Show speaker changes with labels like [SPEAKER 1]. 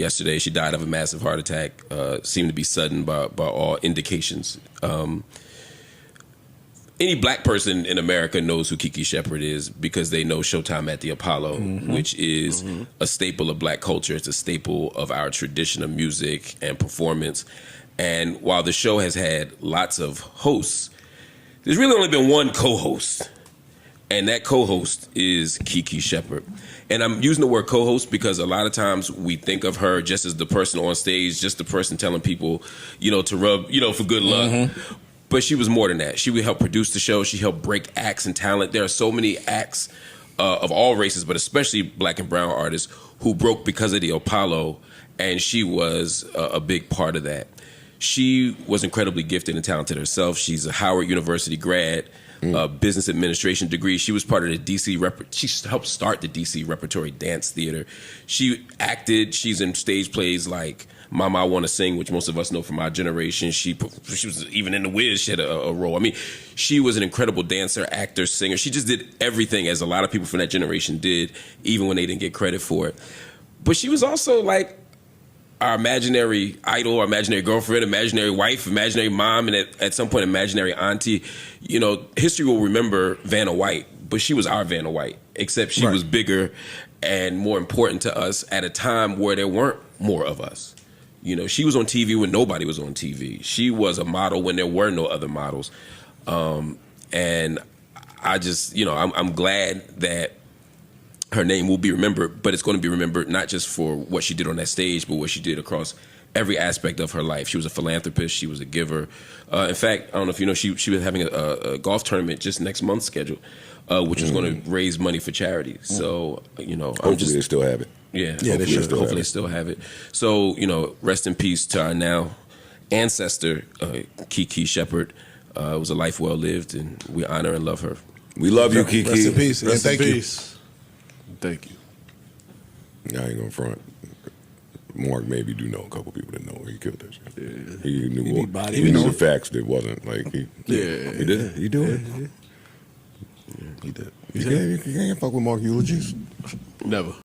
[SPEAKER 1] yesterday. She died of a massive heart attack. Seemed to be sudden by all indications. Any black person in America knows who Kiki Sheppard is because they know Showtime at the Apollo, which is a staple of black culture. It's a staple of our tradition of music and performance. And while the show has had lots of hosts, there's really only been one co-host. And that co-host is Kiki Sheppard. And I'm using the word co-host because a lot of times we think of her just as the person on stage, just the person telling people, to rub, for good luck. But she was more than that. She would help produce the show. She helped break acts and talent. There are so many acts of all races, but especially black and brown artists who broke because of the Apollo, and she was a big part of that. She was incredibly gifted and talented herself. She's a Howard University grad, business administration degree. She was part of the DC she helped start the DC Repertory Dance Theater. She acted. She's in stage plays like Mama, I Want to Sing, which most of us know from our generation. She was even in The Wiz. She had a role. I mean, she was an incredible dancer, actor, singer. She just did everything, as a lot of people from that generation did, even when they didn't get credit for it. But she was also like our imaginary idol, our imaginary girlfriend, imaginary wife, imaginary mom, and at some point, imaginary auntie. History will remember Vanna White, but she was our Vanna White, except she was bigger and more important to us at a time where there weren't more of us. She was on TV when nobody was on TV. She was a model when there were no other models. And I just, I'm glad that her name will be remembered, but it's going to be remembered not just for what she did on that stage, but what she did across every aspect of her life. She was a philanthropist. She was a giver. In fact, I don't know if you know, she was having a golf tournament just next month scheduled, which was going to raise money for charity. So,
[SPEAKER 2] hopefully they still have it.
[SPEAKER 1] Yeah,
[SPEAKER 2] Hopefully
[SPEAKER 1] they still have it. So, rest in peace to our now ancestor, Kiki Sheppard. It was a life well lived, and we honor and love her.
[SPEAKER 2] We love you, Kiki.
[SPEAKER 3] Rest in peace.
[SPEAKER 4] Rest
[SPEAKER 3] Thank
[SPEAKER 4] in
[SPEAKER 3] you.
[SPEAKER 4] peace. Thank you.
[SPEAKER 2] I ain't gonna front. Mark maybe do know a couple people that know where he killed that shit. Yeah. He knew the facts that wasn't like he.
[SPEAKER 4] Yeah.
[SPEAKER 2] He did. He do it.
[SPEAKER 4] Yeah, he did.
[SPEAKER 2] You can't fuck with Mark eulogies.
[SPEAKER 4] Never.